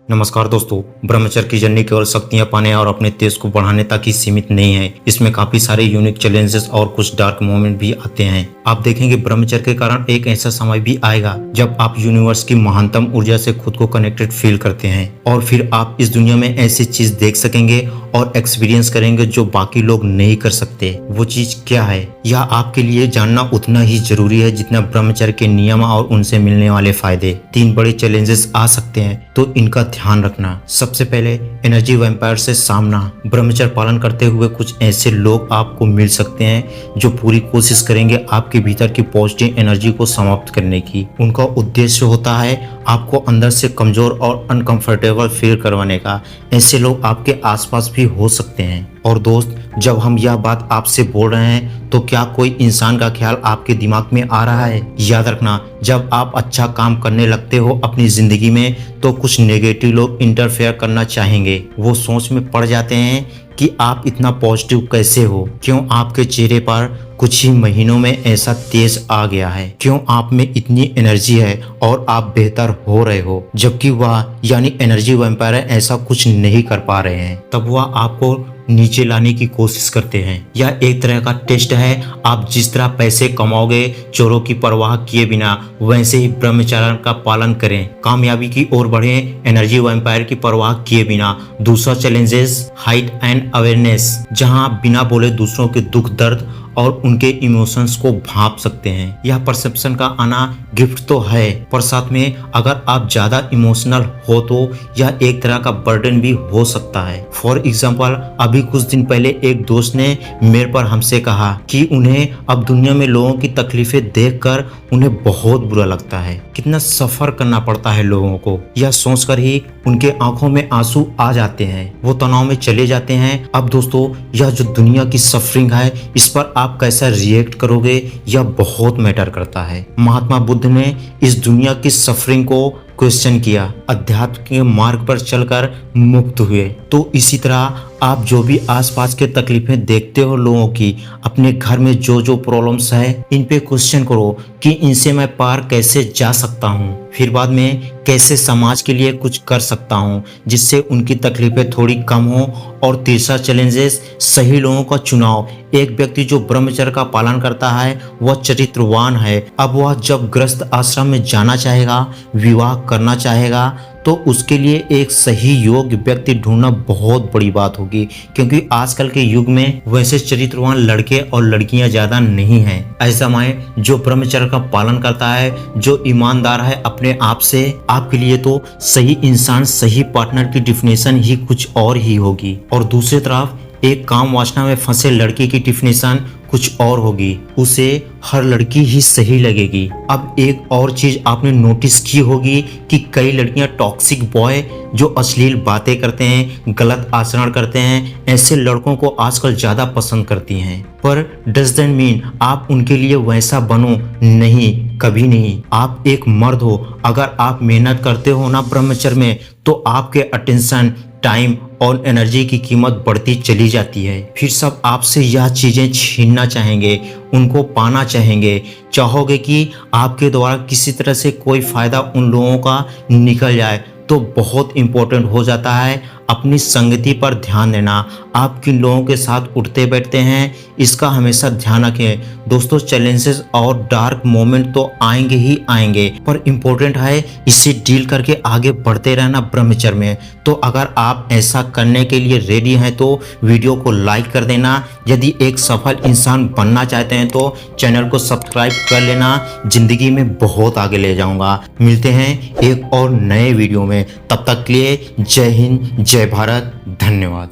नमस्कार दोस्तों, ब्रह्मचर्य की जर्नी केवल शक्तियां पाने और अपने तेज को बढ़ाने तक ही सीमित नहीं है। इसमें काफी सारे यूनिक चैलेंजेस और कुछ डार्क मोमेंट भी आते हैं। आप देखेंगे ब्रह्मचर्य के कारण एक ऐसा समय भी आएगा जब आप यूनिवर्स की महानतम ऊर्जा से खुद को कनेक्टेड फील करते हैं और फिर आप इस दुनिया में ऐसी चीज देख सकेंगे और एक्सपीरियंस करेंगे जो बाकी लोग नहीं कर सकते। वो चीज क्या है यह आपके लिए जानना उतना ही जरूरी है जितना ब्रह्मचर्य के नियम और उनसे मिलने वाले फायदे। 3 बड़े चैलेंजेस आ सकते हैं तो इनका ध्यान रखना। सबसे पहले एनर्जी वैम्पायर से सामना। ब्रह्मचर्य पालन करते हुए कुछ ऐसे लोग आपको मिल सकते हैं जो पूरी कोशिश करेंगे आपके भीतर की पॉजिटिव एनर्जी को समाप्त करने की। उनका उद्देश्य होता है आपको अंदर से कमजोर और अनकंफर्टेबल फील करवाने का। ऐसे लोग आपके आसपास भी हो सकते हैं। और दोस्त, जब हम यह बात आपसे बोल रहे हैं तो क्या कोई इंसान का ख्याल आपके दिमाग में आ रहा है? याद रखना, जब आप अच्छा काम करने लगते हो अपनी जिंदगी में तो कुछ नेगेटिव लोग इंटरफेयर करना चाहेंगे। वो सोच में पड़ जाते हैं कि आप इतना पॉजिटिव कैसे हो, क्यों आपके चेहरे पर कुछ ही महीनों में ऐसा तेज आ गया है, क्यों आप में इतनी एनर्जी है और आप बेहतर हो रहे हो, जबकि वह यानी एनर्जी वैम्पायर ऐसा कुछ नहीं कर पा रहे हैं। तब वह आपको नीचे लाने की कोशिश करते हैं। यह एक तरह का टेस्ट है। आप जिस तरह पैसे कमाओगे चोरों की परवाह किए बिना, वैसे ही ब्रह्मचर्य का पालन करें, कामयाबी की ओर बढ़े एनर्जी वैम्पायर की परवाह किए बिना। दूसरा चैलेंजेस हाइट एंड अवेयरनेस, जहां आप बिना बोले दूसरों के दुख दर्द और उनके इमोशंस को भांप सकते हैं। यह परसेप्शन का आना गिफ्ट तो है, पर साथ में अगर आप ज्यादा इमोशनल हो तो यह एक तरह का बर्डन भी हो सकता है। फॉर एग्जाम्पल, अभी कुछ दिन पहले एक दोस्त ने मेरे पर हमसे कहा कि उन्हें अब दुनिया में लोगों की तकलीफें देखकर उन्हें बहुत बुरा लगता है। कितना सफर करना पड़ता है लोगों को, यह सोचकर ही उनके आंखों में आंसू आ जाते हैं, वो तनाव में चले जाते हैं। अब दोस्तों, यह जो दुनिया की सफरिंग है इस पर आप कैसा रिएक्ट करोगे यह बहुत मैटर करता है। महात्मा बुद्ध ने इस दुनिया की सफरिंग को क्वेश्चन किया, अध्यात्म के मार्ग पर चलकर मुक्त हुए। तो इसी तरह आप जो भी आसपास के तकलीफें देखते हो लोगों की, अपने घर में जो जो प्रॉब्लम्स है इन पे क्वेश्चन करो कि इनसे मैं पार कैसे जा सकता हूँ, फिर बाद में कैसे समाज के लिए कुछ कर सकता हूँ जिससे उनकी तकलीफें थोड़ी कम हो। और तीसरा चैलेंजेस सही लोगों का चुनाव। एक व्यक्ति जो ब्रह्मचर्य का पालन करता है वह चरित्रवान है। अब वह जब गृहस्थ आश्रम में जाना चाहेगा, विवाह करना चाहेगा, तो उसके लिए एक सही योग्य व्यक्ति ढूंढना बहुत बड़ी बात होगी, क्योंकि आजकल के युग में वैसे चरित्रवान लड़के और लड़कियां ज्यादा नहीं हैं। ऐसा माए जो ब्रह्मचर्य का पालन करता है, जो ईमानदार है अपने आप से, आपके लिए तो सही इंसान सही पार्टनर की डेफिनेशन ही कुछ और ही होगी। और दूसरी तरफ एक काम वासना में फंसे लड़के की डेफिनेशन कुछ और होगी, उसे हर लड़की ही सही लगेगी। अब एक और चीज आपने नोटिस की होगी कि कई लड़कियां टॉक्सिक बॉय जो अश्लील बातें करते हैं, गलत आचरण करते हैं, ऐसे लड़कों को आजकल ज्यादा पसंद करती हैं। पर डजंट मीन आप उनके लिए वैसा बनो, नहीं, कभी नहीं। आप एक मर्द हो, अगर आप मेहनत करते हो ना ब्रह्मचर्य में तो आपके अटेंशन, टाइम और एनर्जी की कीमत बढ़ती चली जाती है। फिर सब आपसे यह चीजें छीनना चाहेंगे, उनको पाना चाहेंगे, चाहोगे कि आपके द्वारा किसी तरह से कोई फायदा उन लोगों का निकल जाए। तो बहुत इंपॉर्टेंट हो जाता है अपनी संगति पर ध्यान देना। आप किन लोगों के साथ उठते बैठते हैं इसका हमेशा ध्यान रखें। दोस्तों, चैलेंजेस और डार्क मोमेंट तो आएंगे ही आएंगे, पर इम्पोर्टेंट है इसे डील करके आगे बढ़ते रहना ब्रह्मचर्य में। तो अगर आप ऐसा करने के लिए रेडी हैं तो वीडियो को लाइक कर देना। यदि एक सफल इंसान बनना चाहते हैं तो चैनल को सब्सक्राइब कर लेना। जिंदगी में बहुत आगे ले जाऊंगा। मिलते हैं एक और नए वीडियो में, तब तक के लिए जय हिंद, जय भारत, धन्यवाद।